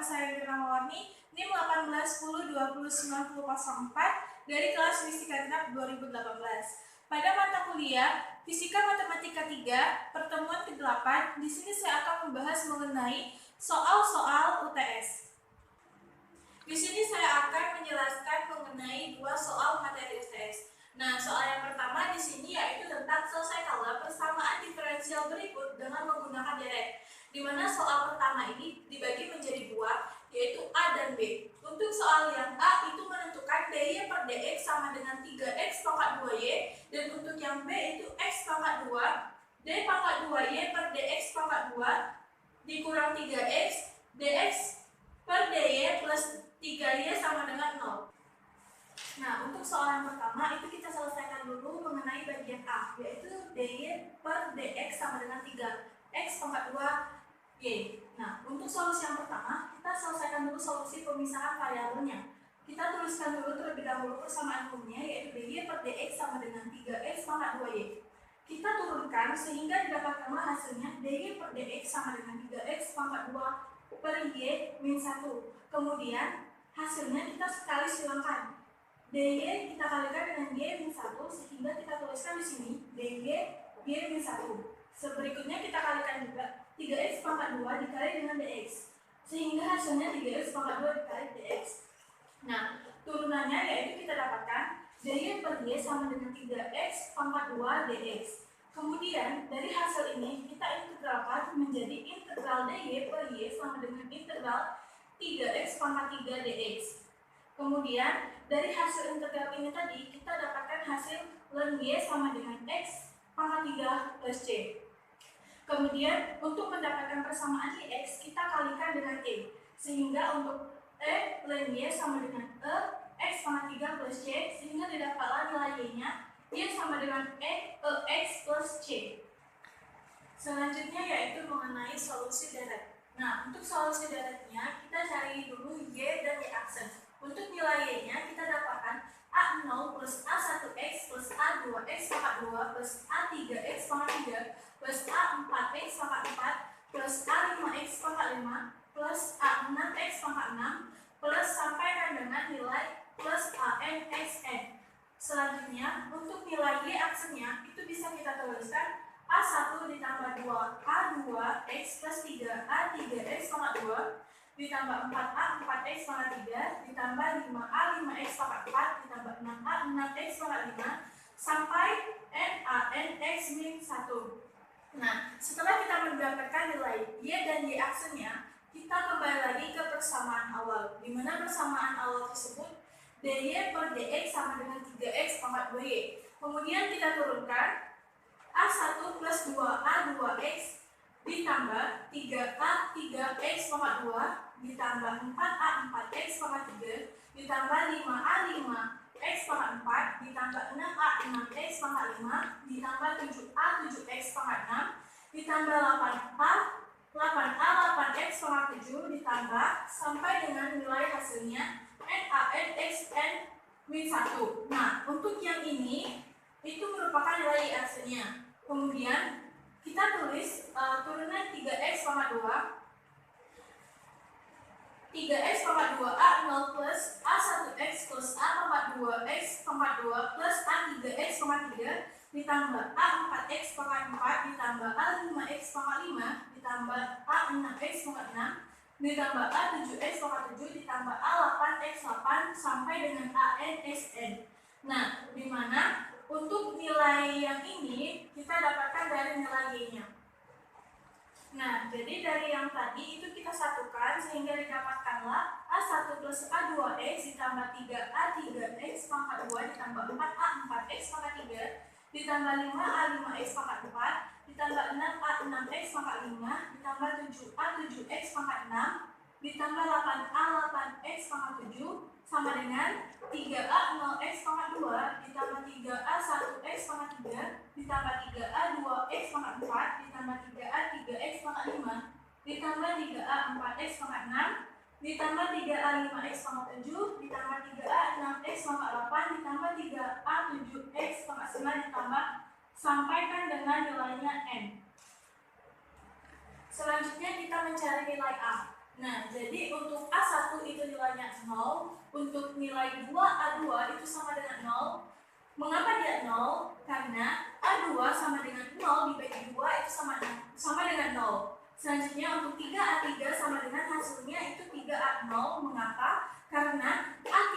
nama saya Irma Warni, NIM 1810209004 dari kelas Fisika Genap 2018. Pada mata kuliah Fisika Matematika 3, pertemuan ke-8, di sini saya akan membahas mengenai soal-soal UTS. Di sini saya akan menjelaskan mengenai dua soal materi UTS. Nah, soal yang pertama di sini yaitu tentang selesaikanlah persamaan diferensial berikut dengan menggunakan deret. Di mana soal pertama ini dibagi menjadi dua, yaitu A dan B. Untuk soal yang A itu menentukan dy per dx sama dengan 3x pangkat 2y, dan untuk yang B itu x pangkat 2, d pangkat 2y per dx pangkat 2 dikurang 3x, dx per dy plus 3y sama dengan 0. Nah, untuk soal yang pertama itu kita selesaikan dulu mengenai bagian A, yaitu dy per dx sama dengan 3x pangkat 2y. Nah, untuk solusi yang pertama, kita selesaikan dulu solusi pemisahan variabelnya. Kita tuliskan dulu terlebih dahulu persamaan umumnya, yaitu dy per dx sama dengan 3x pangkat 2y. Kita turunkan sehingga didapatkanlah hasilnya dy per dx sama dengan 3x pangkat 2 per y min 1. Kemudian hasilnya kita sekali silangkan. dy kita kalikan dengan y min 1 sehingga kita tuliskan di sini dy y min 1. Berikutnya kita kalikan juga 3x pangkat 2 dikali dengan dx sehingga hasilnya 3x pangkat 2 dikali dx. Nah, turunannya yaitu kita dapatkan dy per y sama dengan 3x pangkat 2 dx. Kemudian dari hasil ini kita integralkan menjadi integral dy per y sama dengan integral 3x pangkat 3 dx. Kemudian dari hasil integral ini tadi kita dapatkan hasil ln y sama dengan x pangkat 3 plus c. Kemudian untuk mendapatkan persamaan x kita kalikan dengan e, sehingga untuk e ln y sama dengan x pangkat 3 plus c, sehingga didapatlah nilai y-nya y sama dengan x plus c. Selanjutnya yaitu mengenai solusi deret. Nah, untuk solusi deretnya kita cari dulu y dan y aksen. Untuk nilai y-nya kita dapatkan A0 plus A1x plus A2x pangkat 2 plus A3x pangkat 3 plus A4x pangkat 4 plus A5x pangkat 5 plus A6x pangkat 6 plus sampaikan dengan nilai plus ANXN. Selanjutnya untuk nilai y aksennya itu bisa kita tuliskan A1 ditambah 2 A2x plus 3 A3x pangkat 2 ditambah 4A 4x pangkat 3 ditambah 5A 5x pangkat 4 ditambah 6A 6x pangkat 5 sampai NaNX min 1. Nah, setelah kita mendapatkan nilai y dan y aksennya, kita kembali lagi ke persamaan awal, di mana persamaan awal tersebut dy per dx sama dengan 3x pangkat 2y. Kemudian kita turunkan A1 plus 2A 2x ditambah 3A 3x pangkat 2 ditambah 4A 4x pangkat 3 ditambah 5A 5x pangkat 4 ditambah 6A 6x pangkat 5 ditambah 7A 7x pangkat 6 ditambah 8A 8x pangkat 7 ditambah sampai dengan nilai hasilnya NaNXN min 1. Nah, untuk yang ini itu merupakan nilai hasilnya. Kemudian kita tulis turunan 3x pangkat 2 3x pangkat 2 A0 plus A1x plus A pangkat 2x pangkat 2 plus A3x pangkat 3 ditambah A4x pangkat 4 ditambah A5x pangkat 5 ditambah A6x pangkat 6 ditambah A7x pangkat 7 ditambah A8x 8 sampai dengan ANXN. Nah, di mana untuk nilai yang ini kita dapatkan dari nilai y-nya. Nah, jadi dari yang tadi itu kita satukan sehingga didapatkanlah A1 plus A2x ditambah 3A 3x pangkat 2 ditambah 4A 4x pangkat 3 ditambah 5A 5x pangkat 4 ditambah 6A 6x pangkat 5 ditambah 7A 7x pangkat 6 ditambah 8A 8x pangkat 7 sama dengan 3A 0x pangkat 2 ditambah 3A 1x pangkat 3 ditambah 3A 2x pangkat 4 ditambah 3A 3x pangkat 5 ditambah 3A 4x pangkat 6 ditambah 3A 5x pangkat 7 ditambah 3A 6x pangkat 8 ditambah 3A 7x pangkat 9 ditambah sampaikan dengan nilainya N. Selanjutnya kita mencari nilai A. Nah, jadi untuk A1 itu nilainya 0, untuk nilai 2A2 itu sama dengan 0. Mengapa dia 0? Karena A2 sama dengan 0 dibagi 2 itu sama dengan 0. Selanjutnya untuk 3A3 sama dengan hasilnya itu 3A0. Mengapa? Karena A3,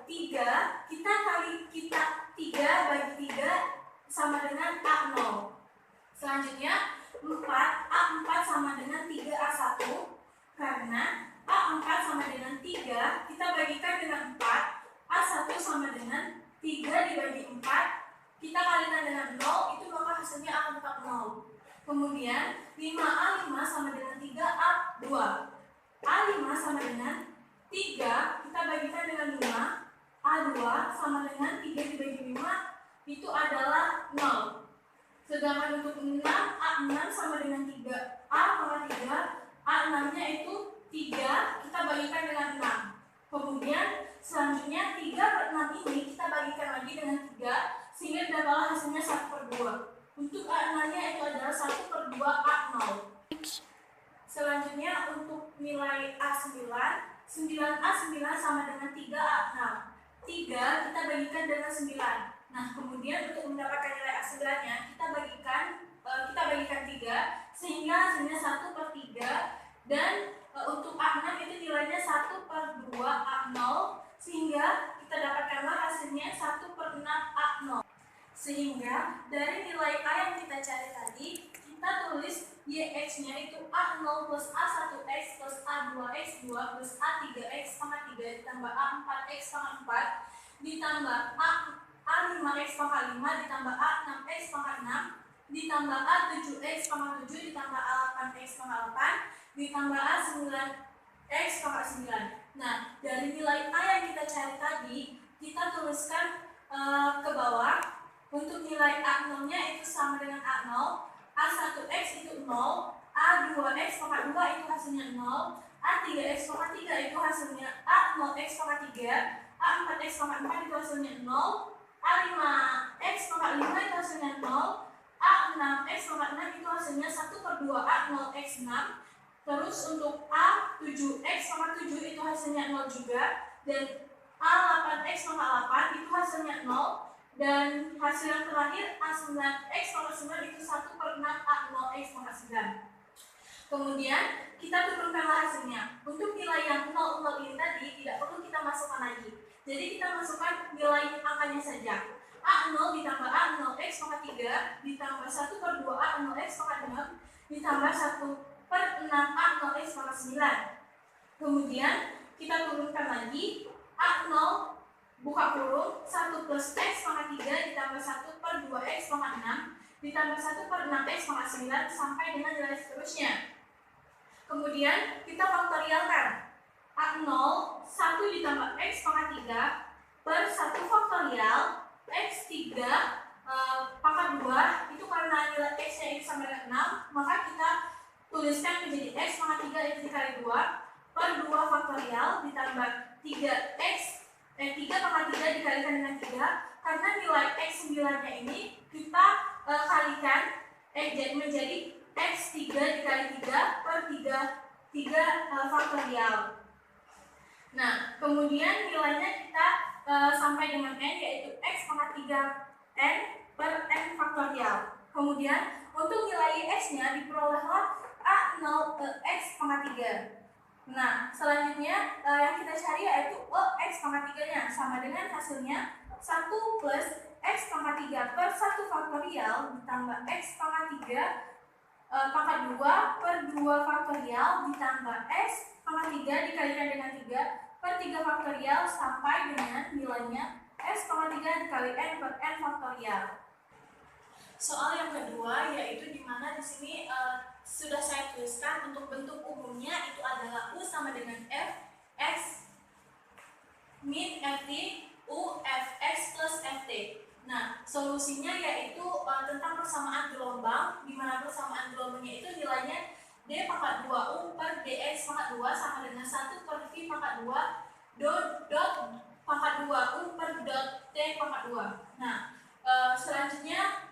3 bagi 3 sama dengan A0. Selanjutnya 4A4 sama dengan 3A1. Karena A4 sama dengan 3, kita bagikan dengan 4. A1 sama dengan 3 dibagi 4, kita kalikan dengan 0, itu maka hasilnya akan tetap 0. Kemudian 5A5 sama dengan 3A2. A5 sama dengan 3, kita bagikan dengan 5. A2 sama dengan 3 dibagi 5, itu adalah 0. Sedangkan untuk 6, A6 sama dengan 3A,3, A6-nya itu 3, kita bagikan dengan 6. Kemudian selanjutnya 3/6 ini kita bagikan lagi dengan 3, sehingga dapatlah hasilnya 1/2. Untuk A6-nya itu adalah 1/2 A0. Selanjutnya untuk nilai A9, 9A9 sama dengan 3A6. 3 kita bagikan dengan 9. Nah, kemudian untuk mendapatkan nilai A9-nya kita bagikan 3, sehingga hasilnya 1/3. Dan untuk A6 itu nilainya 1/2 A0, sehingga kita dapatkanlah hasilnya 1/6 A0. Sehingga dari nilai A yang kita cari tadi, kita tulis YX-nya itu A0 plus A1X plus A2X2 plus A3X pangkat 3 ditambah A4X pangkat 4 ditambah A5X pangkat 5 ditambah A6X pangkat 6 ditambah A7X pangkat 7 ditambah A8X pangkat 8 ditambah A9X pangkat 9. Nah, dari nilai A yang kita cari tadi, kita tuliskan ke bawah. Untuk nilai A0-nya itu sama dengan A0, A1X itu 0, A2X pangkat 2 itu hasilnya 0, A3X pangkat 3 itu hasilnya A0X pangkat 3, A4X pangkat 4 itu hasilnya 0, A5X pangkat 5 itu hasilnya 0, A6X pangkat 6 itu hasilnya 1/2 A0X6. Terus untuk A7X pangkat 7 itu hasilnya 0 juga, dan A8X pangkat 8 itu hasilnya 0. Dan hasil yang terakhir A9X pangkat 9 itu 1/6 A0X pangkat 9. Kemudian kita turunkanlah hasilnya. Untuk nilai yang 0 ini tadi tidak perlu kita masukkan lagi. Jadi kita masukkan nilai angkanya saja. A0 ditambah A0X pangkat 3 ditambah 1/2 A0X pangkat 6 ditambah 1/6 A0X pangkat 9. Kemudian kita turunkan lagi A0 buka kurung 1 plus X pangkat 3 ditambah 1/2X pangkat 6 ditambah 1/6X pangkat 9 sampai dengan nilai seterusnya. Kemudian kita faktorialkan. A0 1 ditambah X pangkat 3 per 1 faktorial X3 pangkat 2, itu karena nilai X-nya ini sama dengan 6, maka kita tuliskan menjadi X pangkat 3 itu dikali 2 per 2 faktorial ditambah 3 pangkat 3 dikalikan dengan 3, karena nilai X9-nya ini kita kalikan menjadi X3 dikali 3 per 3 faktorial. Nah, kemudian nilainya kita sampai dengan N, yaitu X pangkat 3 N per N faktorial. Kemudian untuk nilai X-nya diperolehlah A0 X pangkat 3. Nah, selanjutnya yang kita cari yaitu X pangkat 3-nya, sama dengan hasilnya 1 plus X pangkat 3 per 1 faktorial ditambah X pangkat 3 pangkat 2 per 2 faktorial ditambah X pangkat 3 dikalikan dengan 3 per 3 faktorial sampai dengan nilainya X pangkat 3 dikali N per N faktorial. Soal yang kedua yaitu dimana di sini sudah saya tuliskan untuk bentuk umumnya itu adalah U sama dengan F X min Ft U Fx plus Ft. Nah, solusinya yaitu tentang persamaan gelombang, di mana persamaan gelombangnya itu nilainya D pangkat 2 U per Dx pangkat 2 sama dengan 1 per V pangkat 2 dot pangkat 2 U per dot T pangkat 2. Nah, selanjutnya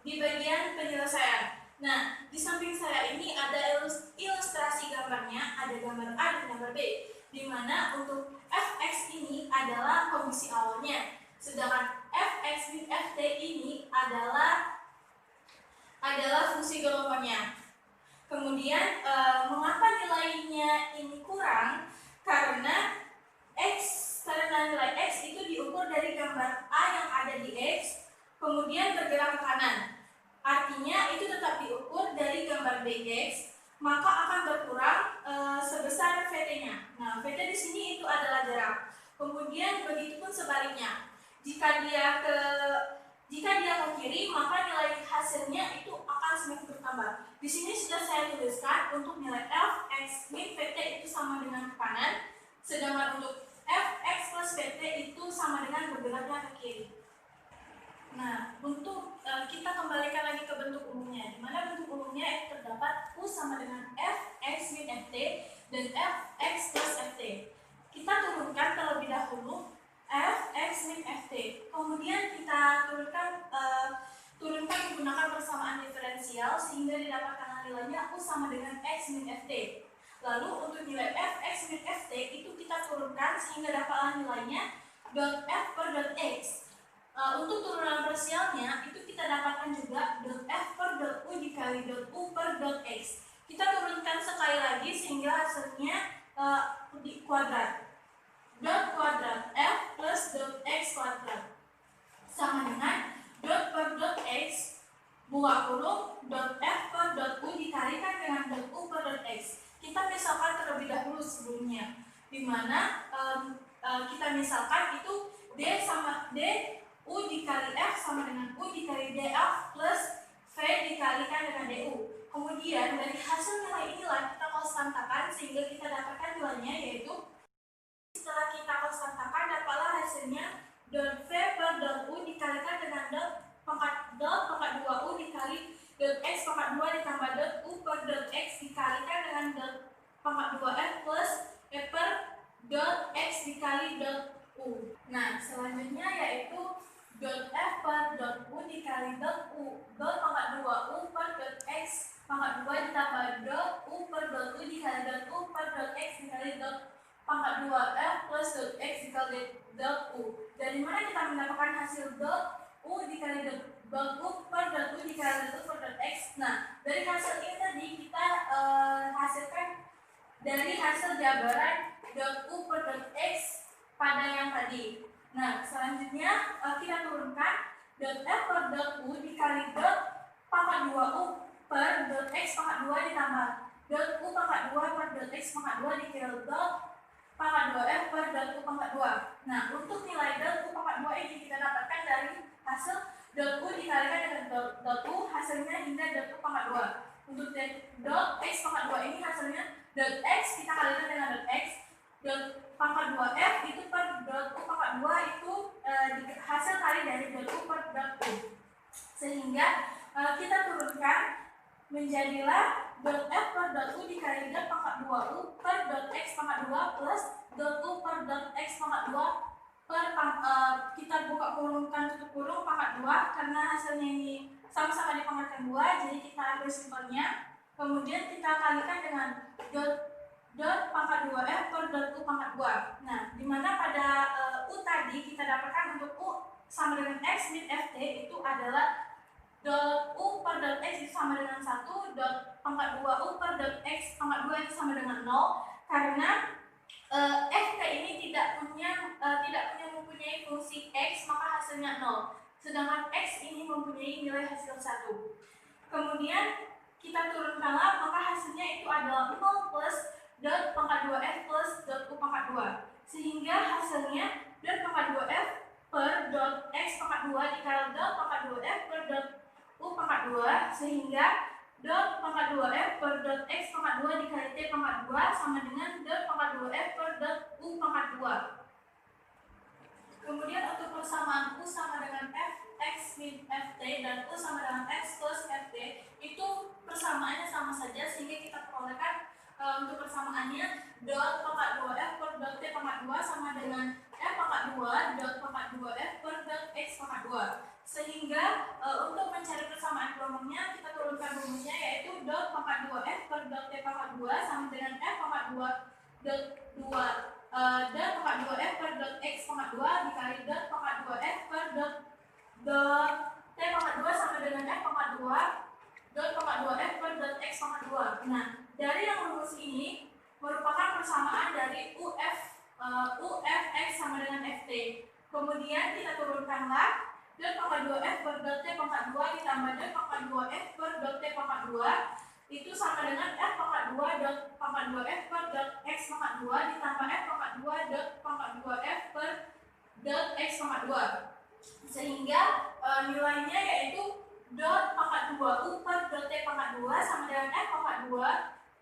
di bagian penyelesaian. Nah, di samping saya ini ada ilustrasi gambarnya, ada gambar B, di mana untuk fx ini adalah kondisi awalnya, sedangkan fx min ft ini adalah fungsi gelombangnya. Kemudian mengapa nilainya ini kurang? Karena nilai x itu diukur dari gambar A yang ada di x, kemudian bergerak ke kanan. Artinya itu tetap diukur dari gambar bx, maka akan berkurang sebesar vt-nya. Nah, vt di sini itu adalah jarak. Kemudian begitupun sebaliknya. Jika dia ke kiri, maka nilai hasilnya itu akan semakin bertambah. Di sini sudah saya tuliskan untuk nilai fx min vt itu sama dengan ke kanan, sedangkan untuk fx plus vt itu sama dengan bergeraknya ke kiri. Nah, untuk kita kembalikan lagi ke bentuk umumnya, di mana bentuk umumnya itu terdapat U sama dengan fx min ft dan fx plus ft. Kita turunkan terlebih dahulu fx min ft, kemudian kita turunkan menggunakan persamaan diferensial sehingga didapatkan nilainya U sama dengan x min ft. Lalu untuk nilai fx min ft itu kita turunkan sehingga dapatlah nilainya dot f per dot x. Untuk turunan parsialnya itu kita dapatkan juga dot f per dot u dikali dot u per dot x. Kita turunkan sekali lagi sehingga hasilnya di kuadrat. Dot kuadrat f plus dot x kuadrat sama dengan dot per dot x buka kurung dot f per dot u dikalikan dengan dot u per dot x. Kita misalkan terlebih dahulu sebelumnya, di mana kita misalkan itu d sama d u dikali f sama dengan u dikali df plus v dikalikan dengan du. Kemudian dari hasil nilai inilah kita konstantakan sehingga kita dapatkan nilainya, yaitu setelah kita konstantakan dapatlah hasilnya dot v per dot u dikalikan dengan dot pangkat 2 u dikali dot x pangkat 2 ditambah dot u per dot x dikalikan dengan dot pangkat 2 f plus v per dot x dikali dot u. Nah, selanjutnya yaitu dot f per dot u dikali dot u dot pangkat 2 u per dot x pangkat 2 ditambah dot u per dot u dikali dot u per dot x dikali dot pangkat 2 f plus dot x dikali dot u. Dari mana kita mendapatkan hasil dot u dikali dot u per dot u dikali dot u per dot x? Nah, dari hasil ini tadi kita hasilkan dari hasil jabaran dot u per dot x pada yang tadi. Nah, selanjutnya kita turunkan dot f per dot u dikali dot pangkat 2 u per dot x pangkat 2 ditambah dot u pangkat 2 per dot x pangkat 2 dikali dot pangkat 2 f per dot u pangkat 2. Nah, untuk nilai dot u pangkat 2 ini kita dapatkan dari hasil dot u dikalikan dengan dot u, hasilnya hingga dot u pangkat 2. Untuk dot x pangkat 2 ini hasilnya dot x kita kalikan dengan dot x, dot pangkat 2 f itu per dot u pangkat 2 itu hasil kali dari dot u per dot u. Sehingga kita turunkan menjadilah dot f per dot u dikali dot pangkat 2 u per dot x pangkat 2 plus dot u per dot x pangkat 2 per kita buka kurungkan tutup kurung pangkat 2 karena hasilnya ini sama-sama dipangkatkan 2, jadi kita ambil simpelnya. Kemudian kita kalikan dengan dot pangkat 2f per dot u pangkat 2. Nah, dimana pada u tadi kita dapatkan untuk u sama dengan x min ft itu adalah dot u per dot x itu sama dengan 1, dot pangkat 2 u per dot x pangkat 2 itu sama dengan 0, karena ft ini tidak mempunyai fungsi x, maka hasilnya 0. Sedangkan x ini mempunyai nilai hasil 1. Kemudian kita turunkanlah, maka hasilnya itu adalah 0 plus dot pangkat 2f plus dot u pangkat 2. Sehingga hasilnya dot pangkat 2f per dot x pangkat 2 dikali dot pangkat 2f per dot u pangkat 2, sehingga dot pangkat 2f per dot x pangkat 2 dikali t pangkat 2 sama dengan dot pangkat 2f per dot u pangkat 2. Kemudian untuk persamaan u sama dengan fx min ft dan u sama dengan x plus ft itu persamaannya sama saja, sehingga kita perolehkan untuk persamaannya dot pangkat 2f per dot t pangkat 2 sama dengan f pangkat 2 dot pangkat 2f per dot x pangkat 2. Sehingga untuk mencari persamaan gelombangnya kita turunkan rumusnya, yaitu dot pangkat 2f per dot t pangkat 2 sama dengan f pangkat 2 dot 2 dot pangkat 2F per dot X pangkat 2 dikali dot pangkat 2F per dot T pangkat 2 sama dengan F pangkat 2 dot pangkat 2F per dot X pangkat 2. Nah, dari yang rumus ini merupakan persamaan dari UFX sama dengan FT. Kemudian kita turunkanlah dot pangkat 2F per dot T pangkat 2 ditambah dot pangkat 2F per dot T pangkat 2 itu sama dengan F pangkat 2 dot pangkat 2F per dot X pangkat 2 ditambah F pangkat 2 dot pangkat 2F per dot X pangkat 2. Sehingga nilainya yaitu dot pangkat 2U per dot T pangkat 2 sama dengan F pangkat 2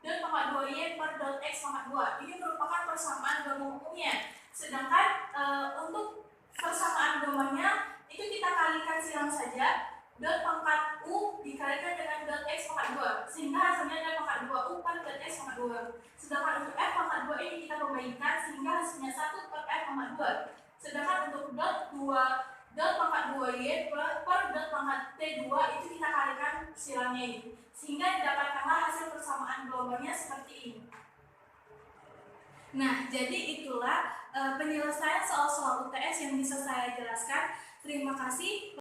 dot pangkat 2Y per dot X pangkat 2. Ini merupakan persamaan gamma umumnya. Sedangkan untuk persamaan gammanya itu kita kalikan silang saja. Dot pangkat U dikalikan dengan dot X pangkat 2 sehingga hasilnya dot pangkat 2U per dot X pangkat 2. Sedangkan untuk F pangkat 2 ini kita kembalikan sehingga hasilnya 1 per F pangkat 2. Sedangkan untuk dot pangkat 2Y per dot pangkat T2 itu kita kalikan silangnya ini sehingga didapatkanlah hasil persamaan globanya seperti ini. Nah, jadi itulah penyelesaian soal-soal UTS yang bisa saya jelaskan. Terima kasih.